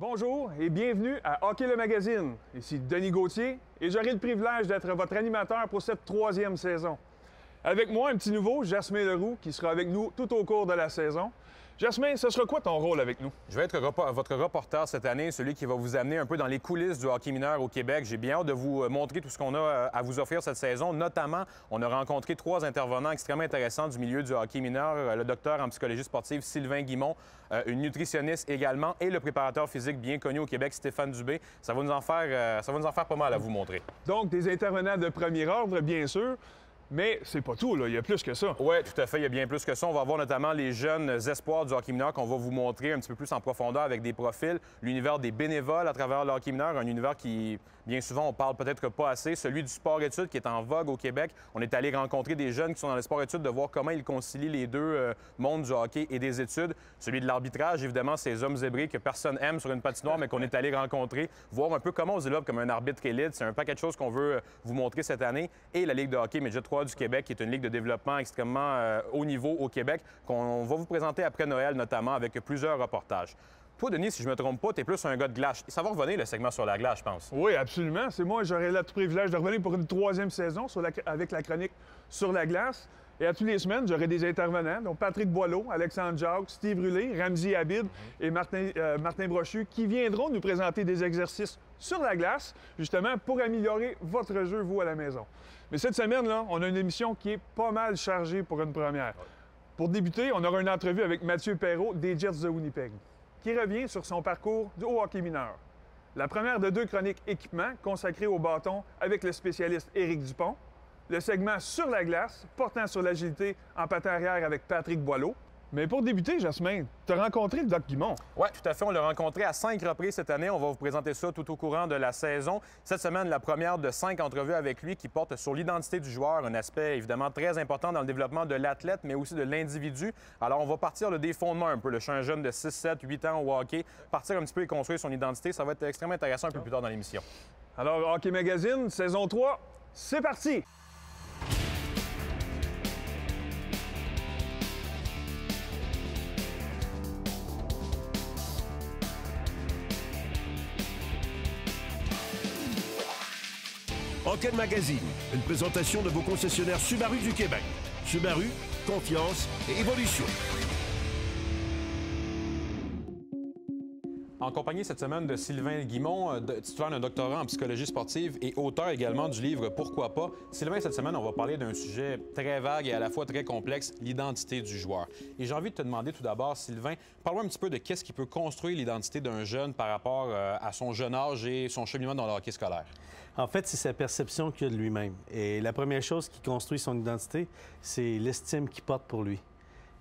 Bonjour et bienvenue à Hockey le Magazine. Ici Denis Gauthier et j'aurai le privilège d'être votre animateur pour cette troisième saison. Avec moi, un petit nouveau, Jasmin Leroux, qui sera avec nous tout au cours de la saison. Jasmin, ce sera quoi ton rôle avec nous? Je vais être votre reporter cette année, celui qui va vous amener un peu dans les coulisses du hockey mineur au Québec. J'ai bien hâte de vous montrer tout ce qu'on a à vous offrir cette saison. Notamment, on a rencontré 3 intervenants extrêmement intéressants du milieu du hockey mineur. Le docteur en psychologie sportive Sylvain Guimont, une nutritionniste également et le préparateur physique bien connu au Québec, Stéphane Dubé. Ça va nous en faire pas mal à vous montrer. Donc, des intervenants de premier ordre, bien sûr. Mais c'est pas tout, là. Il y a plus que ça. Oui, tout à fait. Il y a bien plus que ça. On va voir notamment les jeunes espoirs du hockey mineur qu'on va vous montrer un petit peu plus en profondeur avec des profils. L'univers des bénévoles à travers le hockey mineur, un univers qui, bien souvent, on parle peut-être pas assez. Celui du sport-études qui est en vogue au Québec. On est allé rencontrer des jeunes qui sont dans le sport-études, de voir comment ils concilient les deux mondes du hockey et des études. Celui de l'arbitrage, évidemment, ces hommes zébrés que personne aime sur une patinoire, mais qu'on est allé rencontrer, voir un peu comment on se développe comme un arbitre élite. C'est un paquet de choses qu'on veut vous montrer cette année. Et la Ligue de hockey Midget 3 du Québec, qui est une ligue de développement extrêmement haut niveau au Québec, qu'on va vous présenter après Noël, notamment, avec plusieurs reportages. Toi, Denis, si je ne me trompe pas, tu es plus un gars de glace. Ça va revenir, le segment sur la glace, je pense. Oui, absolument. C'est moi, j'aurai le privilège de revenir pour une troisième saison avec la chronique sur la glace. Et à toutes les semaines, j'aurai des intervenants, donc Patrick Boileau, Alexandre Jacques, Steve Rulé, Ramzi Habib et Martin Brochu, qui viendront nous présenter des exercices sur la glace, justement, pour améliorer votre jeu, vous, à la maison. Mais cette semaine-là, on a une émission qui est pas mal chargée pour une première. Pour débuter, on aura une entrevue avec Mathieu Perrault des Jets de Winnipeg, qui revient sur son parcours au hockey mineur. La première de 2 chroniques équipement consacrées au bâton avec le spécialiste Éric Dupont, le segment sur la glace portant sur l'agilité en patin arrière avec Patrick Boileau. Mais pour débuter, Jasmin, tu as rencontré le Doc Guimont. Oui, tout à fait. On l'a rencontré à 5 reprises cette année. On va vous présenter ça tout au courant de la saison. Cette semaine, la première de 5 entrevues avec lui qui porte sur l'identité du joueur, un aspect évidemment très important dans le développement de l'athlète, mais aussi de l'individu. Alors, on va partir des fondements un peu. Le un jeune de 6, 7, 8 ans au hockey, partir un petit peu et construire son identité. Ça va être extrêmement intéressant un peu plus tard dans l'émission. Alors, Hockey Magazine, saison 3, c'est parti! Hockey Magazine, une présentation de vos concessionnaires Subaru du Québec. Subaru, confiance et évolution. En compagnie cette semaine de Sylvain Guimont, titulaire d'un doctorat en psychologie sportive et auteur également du livre Pourquoi pas. Sylvain, cette semaine, on va parler d'un sujet très vague et à la fois très complexe, l'identité du joueur. Et j'ai envie de te demander tout d'abord, Sylvain, parle-moi un petit peu de qu'est-ce qui peut construire l'identité d'un jeune par rapport à son jeune âge et son cheminement dans le hockey scolaire. En fait, c'est sa perception qu'il a de lui-même. Et la première chose qui construit son identité, c'est l'estime qu'il porte pour lui.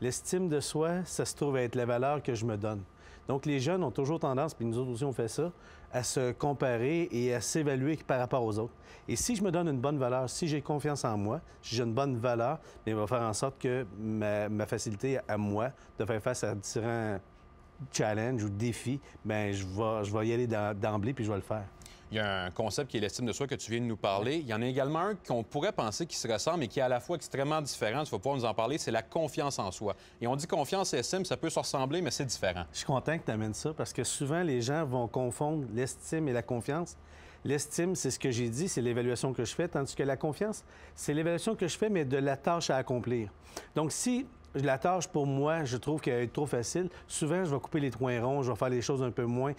L'estime de soi, ça se trouve à être la valeur que je me donne. Donc, les jeunes ont toujours tendance, puis nous autres aussi on fait ça, à se comparer et à s'évaluer par rapport aux autres. Et si je me donne une bonne valeur, si j'ai confiance en moi, si j'ai une bonne valeur, bien, il va faire en sorte que ma facilité à moi de faire face à différents challenges ou défis, bien, je vais y aller d'emblée puis je vais le faire. Il y a un concept qui est l'estime de soi que tu viens de nous parler. Il y en a également un qu'on pourrait penser qui se ressemble, mais qui est à la fois extrêmement différent. Tu vas pouvoir nous en parler, c'est la confiance en soi. Et on dit confiance et estime, ça peut se ressembler, mais c'est différent. Je suis content que tu amènes ça parce que souvent, les gens vont confondre l'estime et la confiance. L'estime, c'est ce que j'ai dit, c'est l'évaluation que je fais, tandis que la confiance, c'est l'évaluation que je fais, mais de la tâche à accomplir. Donc, si la tâche, pour moi, je trouve qu'elle est trop facile, souvent, je vais couper les points ronds, je vais faire les choses un peu moins,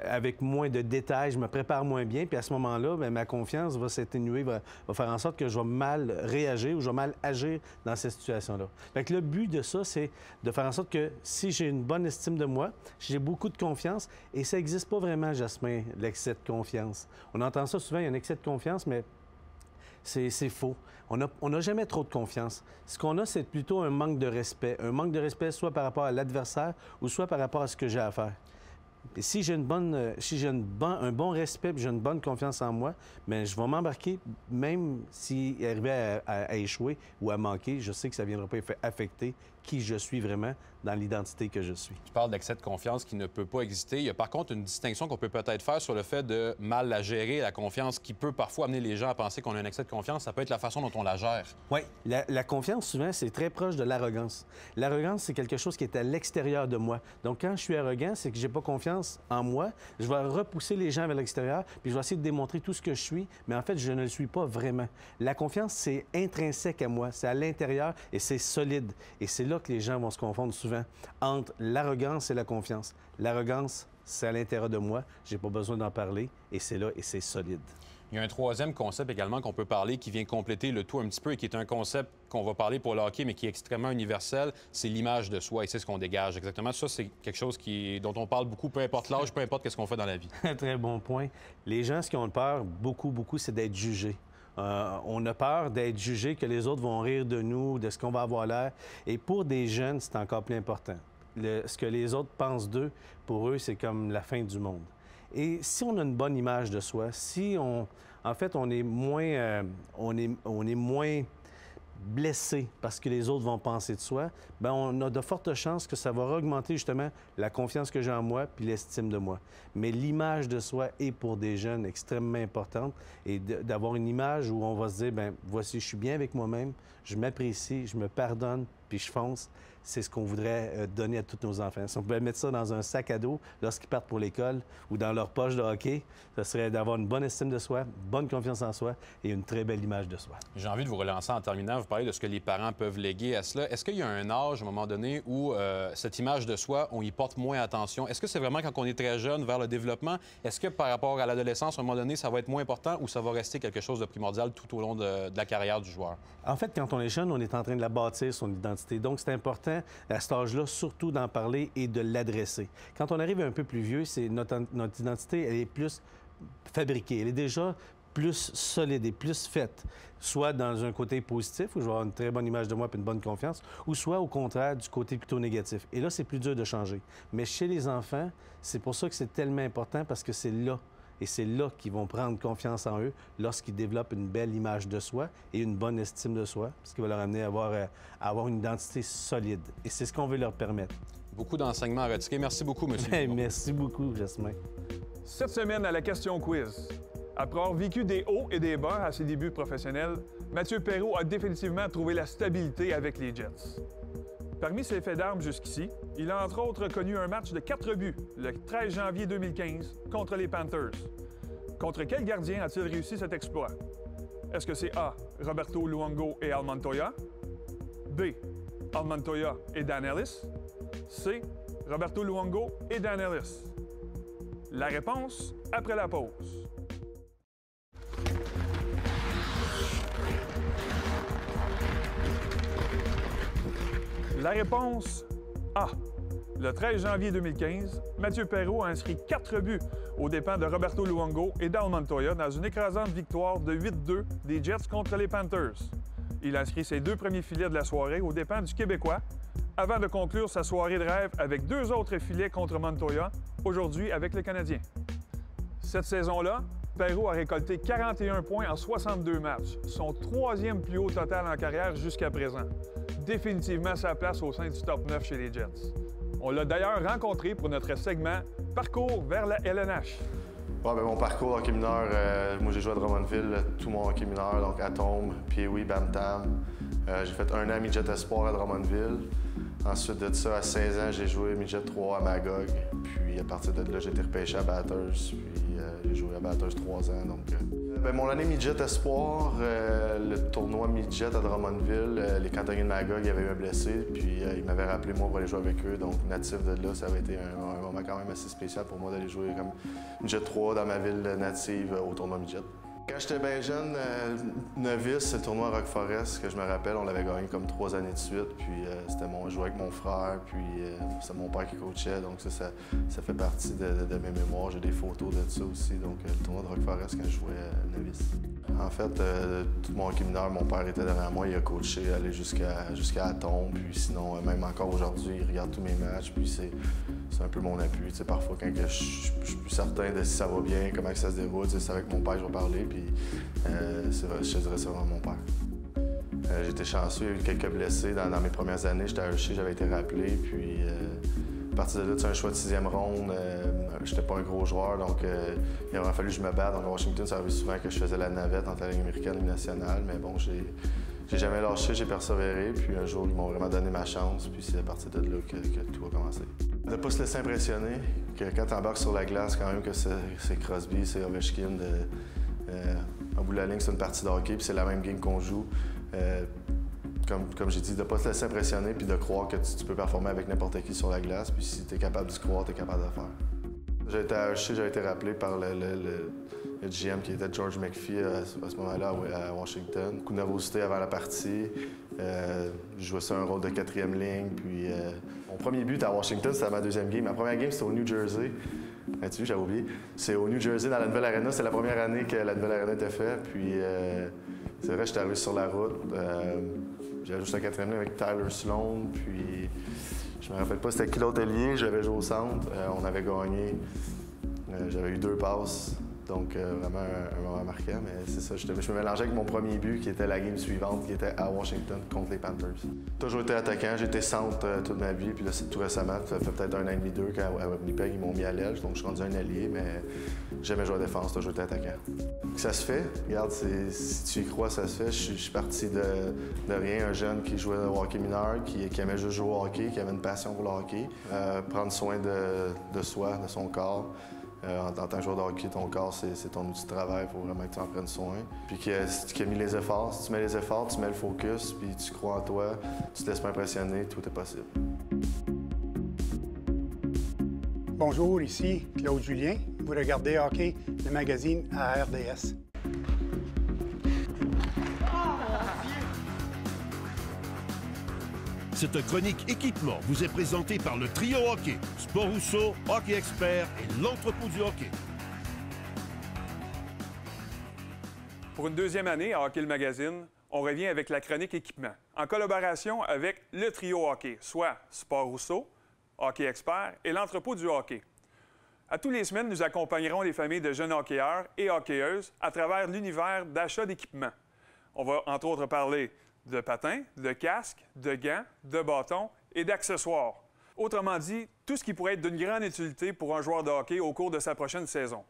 avec moins de détails, je me prépare moins bien, puis à ce moment-là, bien, ma confiance va s'atténuer, va faire en sorte que je vais mal réagir ou je vais mal agir dans cette situation-là. Fait que le but de ça, c'est de faire en sorte que si j'ai une bonne estime de moi, j'ai beaucoup de confiance, et ça n'existe pas vraiment, Jasmin, l'excès de confiance. On entend ça souvent, il y a un excès de confiance, mais c'est faux. On n'a jamais trop de confiance. Ce qu'on a, c'est plutôt un manque de respect. Un manque de respect soit par rapport à l'adversaire ou soit par rapport à ce que j'ai à faire. Et si j'ai un bon respect et j'ai une bonne confiance en moi, bien, je vais m'embarquer, même s'il arrivait à échouer ou à manquer, je sais que ça ne viendra pas affecter qui je suis vraiment, dans l'identité que je suis. Tu parles d'excès de confiance qui ne peut pas exister. Il y a par contre une distinction qu'on peut peut-être faire sur le fait de mal la gérer, la confiance qui peut parfois amener les gens à penser qu'on a un excès de confiance. Ça peut être la façon dont on la gère. Oui, la confiance, souvent, c'est très proche de l'arrogance. L'arrogance, c'est quelque chose qui est à l'extérieur de moi. Donc, quand je suis arrogant, c'est que j'ai pas confiance en moi. Je vais repousser les gens vers l'extérieur, puis je vais essayer de démontrer tout ce que je suis, mais en fait, je ne le suis pas vraiment. La confiance, c'est intrinsèque à moi, c'est à l'intérieur et c'est solide. Et c'est là que les gens vont se confondre souvent entre l'arrogance et la confiance. L'arrogance, c'est à l'intérieur de moi, j'ai pas besoin d'en parler, et c'est là et c'est solide. Il y a un troisième concept également qu'on peut parler qui vient compléter le tout un petit peu et qui est un concept qu'on va parler pour le hockey, mais qui est extrêmement universel, c'est l'image de soi et c'est ce qu'on dégage. Exactement, ça, c'est quelque chose dont on parle beaucoup, peu importe l'âge, peu importe qu'est-ce qu'on fait dans la vie. Très bon point. Les gens, ce qu'ils ont peur, beaucoup, c'est d'être jugés. On a peur d'être jugé, que les autres vont rire de nous, de ce qu'on va avoir l'air. Et pour des jeunes, c'est encore plus important. Ce que les autres pensent d'eux, pour eux, c'est comme la fin du monde. Et si on a une bonne image de soi, si on... En fait, on est moins blessé parce que les autres vont penser de soi, bien, on a de fortes chances que ça va augmenter justement la confiance que j'ai en moi puis l'estime de moi. Mais l'image de soi est pour des jeunes extrêmement importante et d'avoir une image où on va se dire, bien, voici, je suis bien avec moi-même, je m'apprécie, je me pardonne puis je fonce. C'est ce qu'on voudrait donner à tous nos enfants. Si on pouvait mettre ça dans un sac à dos lorsqu'ils partent pour l'école ou dans leur poche de hockey, ce serait d'avoir une bonne estime de soi, bonne confiance en soi et une très belle image de soi. J'ai envie de vous relancer en terminant. Vous parlez de ce que les parents peuvent léguer à cela. Est-ce qu'il y a un âge, à un moment donné, où cette image de soi, on y porte moins attention? Est-ce que c'est vraiment quand on est très jeune, vers le développement? Est-ce que par rapport à l'adolescence, à un moment donné, ça va être moins important ou ça va rester quelque chose de primordial tout au long de la carrière du joueur? En fait, quand on est jeune, on est en train de la bâtir, son identité. Donc, c'est important, à cet âge-là, surtout d'en parler et de l'adresser. Quand on arrive un peu plus vieux, notre identité, elle est plus fabriquée. Elle est déjà plus solide et plus faite, soit dans un côté positif, où je vais avoir une très bonne image de moi et une bonne confiance, ou soit au contraire, du côté plutôt négatif. Et là, c'est plus dur de changer. Mais chez les enfants, c'est pour ça que c'est tellement important, parce que c'est là. Et c'est là qu'ils vont prendre confiance en eux lorsqu'ils développent une belle image de soi et une bonne estime de soi, ce qui va leur amener à avoir une identité solide. Et c'est ce qu'on veut leur permettre. Beaucoup d'enseignements à retirer. Merci beaucoup, M. Bien, merci beaucoup, Jasmin. Cette semaine, à la question quiz. Après avoir vécu des hauts et des bas à ses débuts professionnels, Mathieu Perreault a définitivement trouvé la stabilité avec les Jets. Parmi ses faits d'armes jusqu'ici, il a entre autres connu un match de 4 buts le 13 janvier 2015 contre les Panthers. Contre quel gardien a-t-il réussi cet exploit? Est-ce que c'est A. Roberto Luongo et Al Montoya? B. Al Montoya et Dan Ellis? C. Roberto Luongo et Dan Ellis? La réponse après la pause. La réponse A. Le 13 janvier 2015, Mathieu Perreault a inscrit 4 buts aux dépens de Roberto Luongo et d'Al Montoya dans une écrasante victoire de 8-2 des Jets contre les Panthers. Il a inscrit ses 2 premiers filets de la soirée aux dépens du Québécois, avant de conclure sa soirée de rêve avec 2 autres filets contre Montoya, aujourd'hui avec le Canadien. Cette saison-là, Perreault a récolté 41 points en 62 matchs, son 3e plus haut total en carrière jusqu'à présent. Définitivement sa place au sein du top 9 chez les Jets. On l'a d'ailleurs rencontré pour notre segment Parcours vers la LNH. Ouais, ben, mon parcours hockey mineur, moi j'ai joué à Drummondville, tout mon hockey mineur, donc Atome, Pee-Wee, Bantam. J'ai fait 1 an midget espoir à Drummondville. Ensuite de ça, à 16 ans, j'ai joué midget 3 à Magog. Puis à partir de là, j'ai été repêché à Bathurst. Puis j'ai joué à Bathurst 3 ans. Donc, mon année midget espoir, le tournoi midget à Drummondville, les cantonniers de Magog, il y avait eu un blessé. Puis ils m'avaient rappelé moi pour aller jouer avec eux. Donc natif de là, ça avait été un moment quand même assez spécial pour moi d'aller jouer comme midget 3 dans ma ville native au tournoi midget. Quand j'étais bien jeune, novice, c'est le tournoi Rock Forest que je me rappelle, on l'avait gagné comme 3 années de suite. Puis je jouais avec mon frère, puis c'est mon père qui coachait, donc ça fait partie de mes mémoires. J'ai des photos de ça aussi, donc le tournoi de Rock Forest quand je jouais novice. En fait, tout mon hockey mineur, mon père était derrière moi, il a coaché, allé jusqu'à Atom, puis sinon, même encore aujourd'hui, il regarde tous mes matchs, puis c'est un peu mon appui. Tu sais, parfois, quand je suis plus certain de si ça va bien, comment ça se déroule, c'est avec mon père que je vais parler, puis je te dirais c'est vraiment mon père. J'étais chanceux, il y a eu quelques blessés dans mes premières années. J'étais à Hershey, j'avais été rappelé. Puis à partir de là, c'est un choix de 6e ronde. J'étais pas un gros joueur, donc il a vraiment fallu que je me batte. Donc à Washington, ça arrivait souvent que je faisais la navette entre la Ligue américaine et la Ligue nationale. Mais bon, j'ai jamais lâché, j'ai persévéré. Puis un jour, ils m'ont vraiment donné ma chance. Puis c'est à partir de là que tout a commencé. De ne pas se laisser impressionner, que quand tu embarques sur la glace, quand même que c'est Crosby, c'est Ovechkin. En bout de la ligne, c'est une partie de hockey, puis c'est la même game qu'on joue. Comme j'ai dit, de ne pas se laisser impressionner puis de croire que tu peux performer avec n'importe qui sur la glace. Puis si tu es capable d'y croire, tu es capable de le faire. J'ai été à Hershey, j'ai été rappelé par le GM qui était George McPhee à ce moment-là à Washington. Beaucoup de nervosité avant la partie. Je jouais sur un rôle de 4e ligne. Puis mon premier but à Washington, c'était ma 2e game. Ma première game, c'était au New Jersey. Tu vois, j'avais oublié. C'est au New Jersey, dans la nouvelle arena. C'est la première année que la nouvelle arena était faite. Puis c'est vrai, j'étais arrivé sur la route. J'avais juste un 4e ligne avec Tyler Sloan. Puis je me rappelle pas c'était qui l'autre allié. J'avais joué au centre. On avait gagné. J'avais eu 2 passes. Donc, vraiment un moment marquant. Mais c'est ça, je me mélangeais avec mon premier but, qui était la game suivante, qui était à Washington contre les Panthers. Toujours été attaquant. J'ai été centre toute ma vie. Puis là, tout récemment, ça fait peut-être 1 an et demi, 2, quand à Winnipeg, ils m'ont mis à l'aile. Donc, je suis rendu un allié, mais j'ai jamais joué à défense. Toujours été attaquant. Ça se fait. Regarde, si tu y crois, ça se fait. Je suis parti de rien. Un jeune qui jouait au hockey mineur, qui aimait juste jouer au hockey, qui avait une passion pour le hockey. Prendre soin de soi, de son corps. En tant que joueur de hockey, ton corps, c'est ton outil de travail. Il faut vraiment que tu en prennes soin. Puis qui a mis les efforts. Si tu mets les efforts, tu mets le focus, puis tu crois en toi, tu te laisses pas impressionner, tout est possible. Bonjour, ici Claude Julien. Vous regardez Hockey, le magazine à RDS. Cette chronique équipement vous est présentée par le Trio Hockey, Sport Rousseau, Hockey Expert et l'entrepôt du hockey. Pour une 2e année à Hockey le magazine, on revient avec la chronique équipement, en collaboration avec le Trio Hockey, soit Sport Rousseau, Hockey Expert et l'entrepôt du hockey. À tous les semaines, nous accompagnerons les familles de jeunes hockeyeurs et hockeyeuses à travers l'univers d'achat d'équipement. On va entre autres parler de patins, de casques, de gants, de bâtons et d'accessoires. Autrement dit, tout ce qui pourrait être d'une grande utilité pour un joueur de hockey au cours de sa prochaine saison.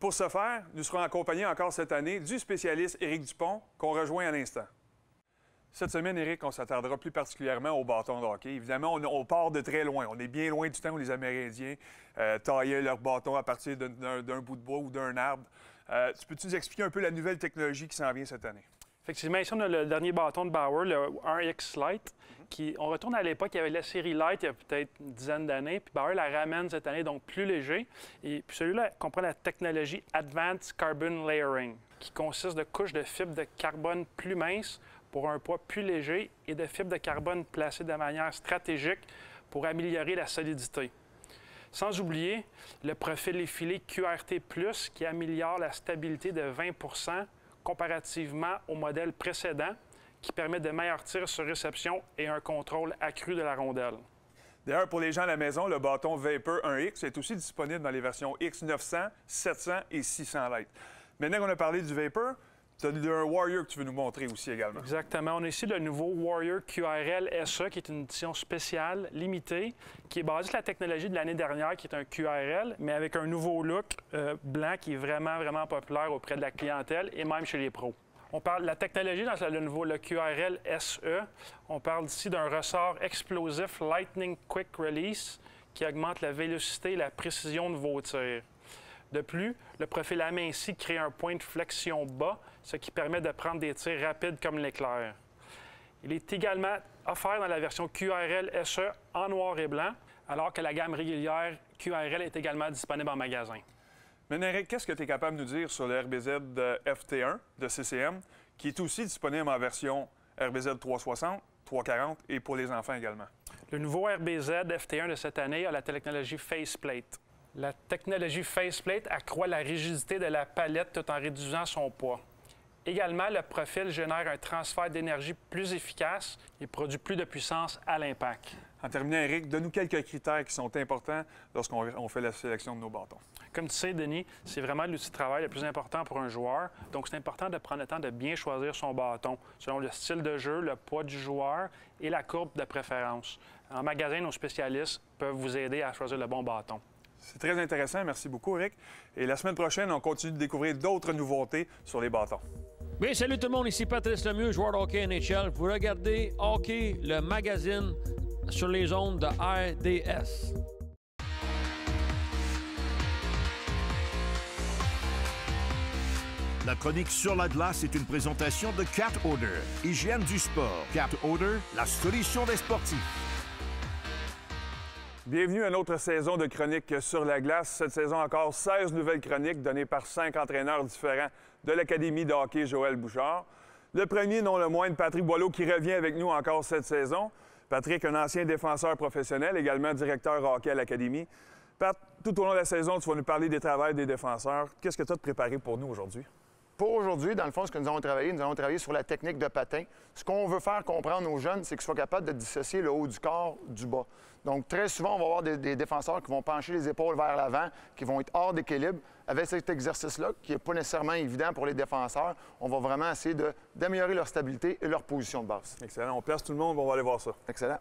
Pour ce faire, nous serons accompagnés encore cette année du spécialiste Éric Dupont, qu'on rejoint à l'instant. Cette semaine, Éric, on s'attardera plus particulièrement aux bâtons de hockey. Évidemment, on part de très loin. On est bien loin du temps où les Amérindiens taillaient leurs bâtons à partir d'un bout de bois ou d'un arbre. Tu peux-tu nous expliquer un peu la nouvelle technologie qui s'en vient cette année? Effectivement, ici, on a le dernier bâton de Bauer, le RX Lite. On retourne à l'époque, il y avait la série Lite il y a peut-être une dizaine d'années, puis Bauer la ramène cette année, donc plus léger. Et puis celui-là comprend la technologie Advanced Carbon Layering, qui consiste de couches de fibres de carbone plus minces pour un poids plus léger et de fibres de carbone placées de manière stratégique pour améliorer la solidité. Sans oublier le profil effilé QRT+, qui améliore la stabilité de 20 comparativement au modèle précédent, qui permet de meilleurs tirs sur réception et un contrôle accru de la rondelle. D'ailleurs, pour les gens à la maison, le bâton Vapor 1X est aussi disponible dans les versions X900, 700 et 600 light. Maintenant qu'on a parlé du Vapor, tu as un Warrior que tu veux nous montrer aussi également. Exactement. On a ici le nouveau Warrior QRL SE, qui est une édition spéciale, limitée, qui est basée sur la technologie de l'année dernière, qui est un QRL, mais avec un nouveau look blanc qui est vraiment, vraiment populaire auprès de la clientèle et même chez les pros. On parle de la technologie dans le QRL SE. On parle ici d'un ressort explosif Lightning Quick Release qui augmente la vélocité et la précision de vos tirs. De plus, le profil aminci crée un point de flexion bas, ce qui permet de prendre des tirs rapides comme l'éclair. Il est également offert dans la version QRL SE en noir et blanc, alors que la gamme régulière QRL est également disponible en magasin. Maintenant, Eric, qu'est-ce que tu es capable de nous dire sur le RBZ FT1 de CCM, qui est aussi disponible en version RBZ 360, 340 et pour les enfants également? Le nouveau RBZ FT1 de cette année a la technologie Faceplate. La technologie Faceplate accroît la rigidité de la palette tout en réduisant son poids. Également, le profil génère un transfert d'énergie plus efficace et produit plus de puissance à l'impact. En terminant, Éric, donne-nous quelques critères qui sont importants lorsqu'on fait la sélection de nos bâtons. Comme tu sais, Denis, c'est vraiment l'outil de travail le plus important pour un joueur. Donc, c'est important de prendre le temps de bien choisir son bâton selon le style de jeu, le poids du joueur et la courbe de préférence. En magasin, nos spécialistes peuvent vous aider à choisir le bon bâton. C'est très intéressant. Merci beaucoup, Éric. Et la semaine prochaine, on continue de découvrir d'autres nouveautés sur les bâtons. Oui, salut tout le monde, ici Patrice Lemieux, joueur de hockey NHL. Vous regardez Hockey, le magazine sur les ondes de RDS. La chronique sur la glace est une présentation de Cat Odor, hygiène du sport. Cat Odor, la solution des sportifs. Bienvenue à notre saison de chroniques sur la glace. Cette saison encore, 16 nouvelles chroniques données par 5 entraîneurs différents de l'Académie de hockey Joël Bouchard. Le premier, non le moindre, Patrick Boileau, qui revient avec nous encore cette saison. Patrick, un ancien défenseur professionnel, également directeur hockey à l'Académie. Pat, tout au long de la saison, tu vas nous parler des travails des défenseurs. Qu'est-ce que tu as préparé pour nous aujourd'hui? Pour aujourd'hui, dans le fond, ce que nous allons travailler sur la technique de patin. Ce qu'on veut faire comprendre aux jeunes, c'est qu'ils soient capables de dissocier le haut du corps du bas. Donc, très souvent, on va avoir des défenseurs qui vont pencher les épaules vers l'avant, qui vont être hors d'équilibre. Avec cet exercice-là, qui n'est pas nécessairement évident pour les défenseurs, on va vraiment essayer d'améliorer leur stabilité et leur position de base. Excellent. On place tout le monde, on va aller voir ça. Excellent.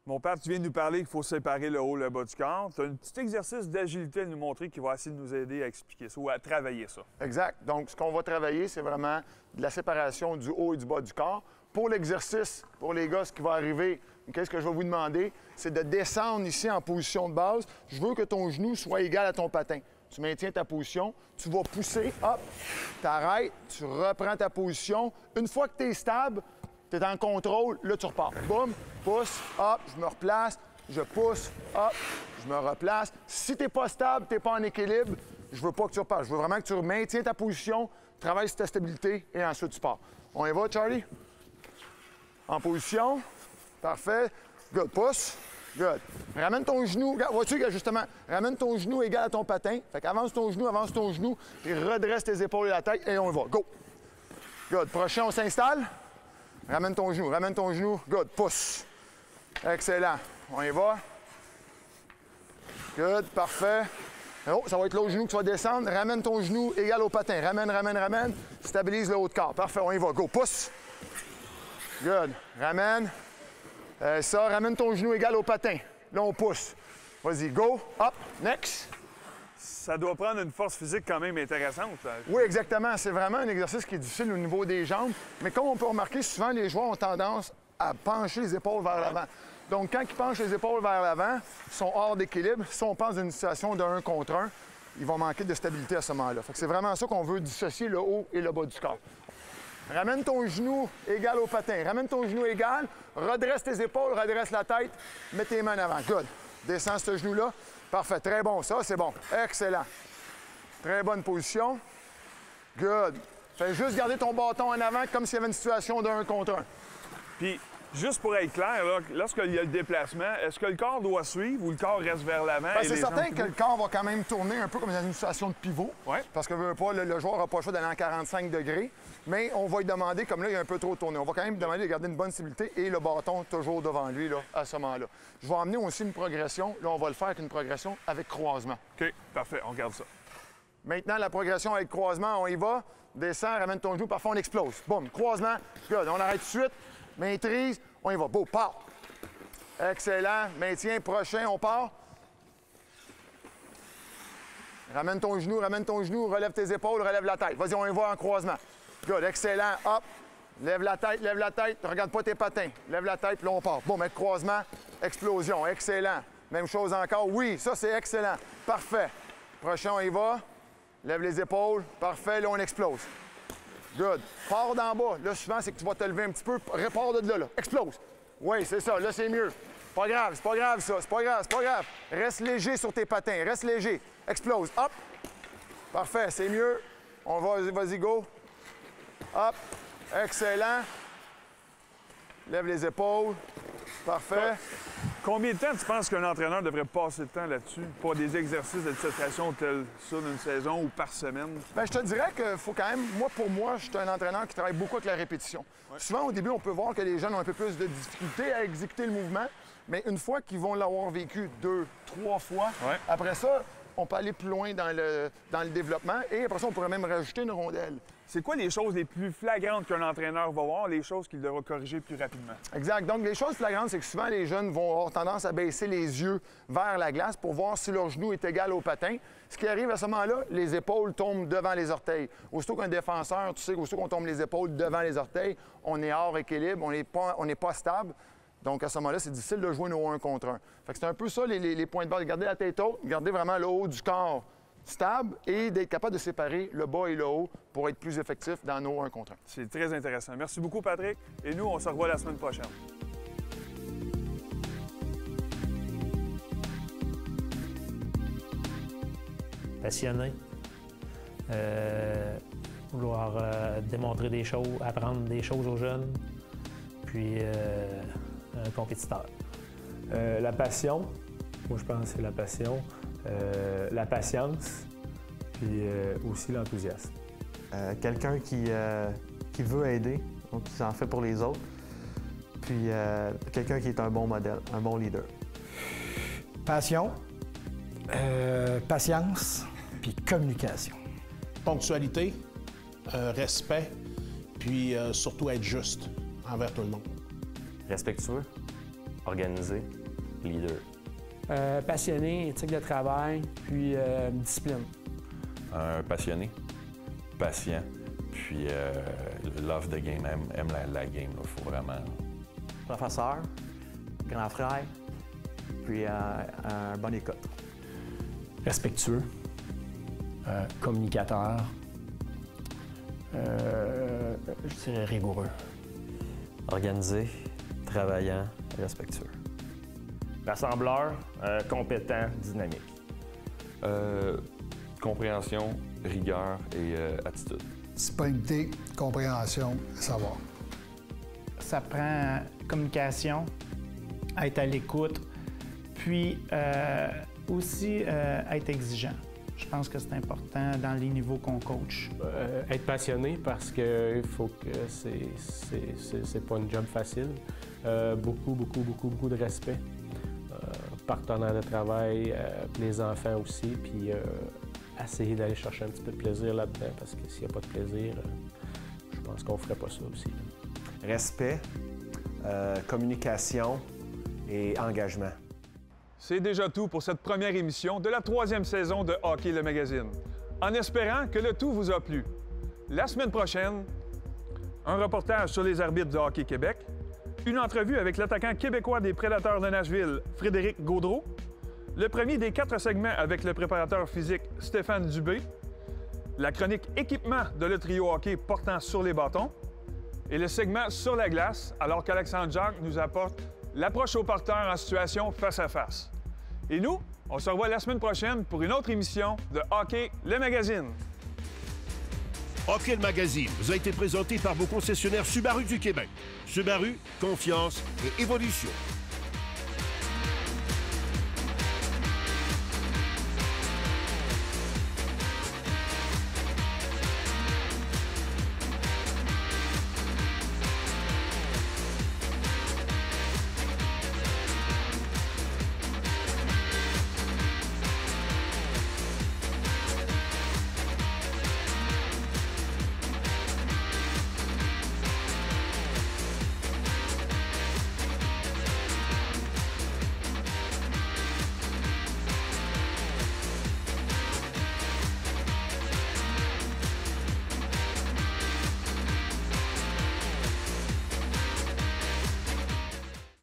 Mon père, tu viens de nous parler qu'il faut séparer le haut et le bas du corps. Tu as un petit exercice d'agilité à nous montrer qui va essayer de nous aider à expliquer ça ou à travailler ça. Exact. Donc, ce qu'on va travailler, c'est vraiment de la séparation du haut et du bas du corps. Pour l'exercice, pour les gars, ce qui va arriver, qu'est-ce que je vais vous demander, c'est de descendre ici en position de base. Je veux que ton genou soit égal à ton patin. Tu maintiens ta position, tu vas pousser, hop, tu arrêtes, tu reprends ta position. Une fois que tu es stable, tu es en contrôle, là, tu repars. Boum, pousse, hop, je me replace, je pousse, hop, je me replace. Si tu n'es pas stable, tu n'es pas en équilibre, je veux pas que tu repasses. Je veux vraiment que tu maintiens ta position, travailles sur ta stabilité et ensuite tu pars. On y va, Charlie? En position. Parfait. Good. Pousse. Good. Ramène ton genou. Vois-tu, justement, ramène ton genou égal à ton patin. Fait qu'avance ton genou, et redresse tes épaules et la tête, et on y va. Go. Good. Prochain, on s'installe. Ramène ton genou. Good. Pousse. Excellent. On y va. Good. Parfait. Oh, ça va être l'autre genou que tu vas descendre. Ramène ton genou égal au patin. Ramène. Stabilise le haut de corps. Parfait. On y va. Go. Pousse. Good. Ramène. Ramène ton genou égal au patin. Là, on pousse. Vas-y, go. Up. Next. Ça doit prendre une force physique quand même intéressante. Oui, exactement. C'est vraiment un exercice qui est difficile au niveau des jambes. Mais comme on peut remarquer, souvent, les joueurs ont tendance à pencher les épaules vers l'avant. Donc, quand ils penchent les épaules vers l'avant, ils sont hors d'équilibre. Si on pense à une situation de 1 contre 1, ils vont manquer de stabilité à ce moment-là. Fait que c'est vraiment ça qu'on veut dissocier le haut et le bas du corps. Ramène ton genou égal au patin. Ramène ton genou égal. Redresse tes épaules, redresse la tête. Mets tes mains en avant. Good. Descends ce genou-là. Parfait. Très bon. Ça, c'est bon. Excellent. Très bonne position. Good. Fais juste garder ton bâton en avant comme s'il y avait une situation de 1 contre 1. Puis, juste pour être clair, là, lorsqu'il y a le déplacement, est-ce que le corps doit suivre ou le corps reste vers l'avant? C'est certain que le corps va quand même tourner un peu comme dans une situation de pivot. Ouais. Parce que le joueur n'a pas le choix d'aller en 45 degrés. Mais on va lui demander, comme là, il y a un peu trop tourné. On va quand même lui demander de garder une bonne stabilité et le bâton toujours devant lui là, à ce moment-là. Je vais emmener aussi une progression. Là, on va le faire avec une progression avec croisement. OK, parfait. On regarde ça. Maintenant, la progression avec croisement, on y va. Descends, ramène ton genou. Parfois, on explose. Boum, croisement. Good. On arrête tout de suite. Maîtrise. On y va. Beau, part. Excellent. Maintien. Prochain, on part. Ramène ton genou. Relève tes épaules, relève la tête. Vas-y, on y va en croisement. Good. Excellent. Hop. Lève la tête. Regarde pas tes patins. Lève la tête, puis là, on part. Bon, mettre croisement. Explosion. Excellent. Même chose encore. Oui, ça, c'est excellent. Parfait. Prochain, on y va. Lève les épaules. Parfait. Là, on explose. Good. Pars d'en bas. Là, souvent, c'est que tu vas te lever un petit peu. Repars de là. Explose. Oui, c'est ça. Là, c'est mieux. Pas grave. C'est pas grave, ça. C'est pas grave. Reste léger sur tes patins. Reste léger. Explose. Hop. Parfait. C'est mieux. On va. Vas-y, go. Hop. Excellent. Lève les épaules. Parfait. Combien de temps tu penses qu'un entraîneur devrait passer de temps là-dessus pour des exercices de dissociation tels ça d'une saison ou par semaine? Bien, je te dirais qu'il faut quand même... Pour moi, je suis un entraîneur qui travaille beaucoup avec la répétition. Ouais. Souvent, au début, on peut voir que les jeunes ont un peu plus de difficulté à exécuter le mouvement, mais une fois qu'ils vont l'avoir vécu 2, 3 fois, après ça, on peut aller plus loin dans le développement et après ça, on pourrait même rajouter une rondelle. C'est quoi les choses les plus flagrantes qu'un entraîneur va voir, les choses qu'il devra corriger plus rapidement? Exact. Donc, les choses flagrantes, c'est que souvent, les jeunes vont avoir tendance à baisser les yeux vers la glace pour voir si leur genou est égal au patin. Ce qui arrive à ce moment-là, les épaules tombent devant les orteils. Aussitôt qu'un défenseur, tu sais qu'aussitôt qu'on tombe les épaules devant les orteils, on est hors équilibre, on n'est pas stable. Donc, à ce moment-là, c'est difficile de jouer nos 1 contre 1. Fait que c'est un peu ça, les points de base. Garder la tête haute, garder vraiment le haut du corps stable et d'être capable de séparer le bas et le haut pour être plus effectif dans nos 1 contre 1. C'est très intéressant. Merci beaucoup, Patrick. Et nous, on se revoit la semaine prochaine. Passionné. Vouloir démontrer des choses, apprendre des choses aux jeunes. Puis un compétiteur. La passion. Moi, je pense que c'est la passion. La patience, puis aussi l'enthousiasme. Quelqu'un qui veut aider, donc qui s'en fait pour les autres, puis quelqu'un qui est un bon modèle, un bon leader. Passion, patience, puis communication. Ponctualité, respect, puis surtout être juste envers tout le monde. Respectueux, organisé, leader. Passionné, éthique de travail, puis discipline. Un passionné, patient, puis love the game, aime la game. Il faut vraiment... Professeur, grand frère, puis un bon écoute. Respectueux, communicateur, je dirais rigoureux. Organisé, travaillant, respectueux. Rassembleur, compétent, dynamique. Compréhension, rigueur et attitude. Disponibilité, compréhension, savoir. Ça prend communication, être à l'écoute, puis aussi être exigeant. Je pense que c'est important dans les niveaux qu'on coach. Être passionné parce qu'il faut que c'est pas une job facile. Beaucoup de respect. Partenaires de travail, les enfants aussi, puis essayer d'aller chercher un petit peu de plaisir là-dedans, parce que s'il n'y a pas de plaisir, je pense qu'on ne ferait pas ça aussi. Respect, communication et engagement. C'est déjà tout pour cette première émission de la 3e saison de Hockey le Magazine. En espérant que le tout vous a plu. La semaine prochaine, un reportage sur les arbitres de Hockey Québec, une entrevue avec l'attaquant québécois des Prédateurs de Nashville, Frédéric Gaudreau, le premier des 4 segments avec le préparateur physique Stéphane Dubé, la chronique équipement de le trio hockey portant sur les bâtons et le segment sur la glace, alors qu'Alexandre Jacques nous apporte l'approche au porteur en situation face à face. Et nous, on se revoit la semaine prochaine pour une autre émission de Hockey le Magazine. Hockey le Magazine vous a été présenté par vos concessionnaires Subaru du Québec. Subaru, confiance et évolution.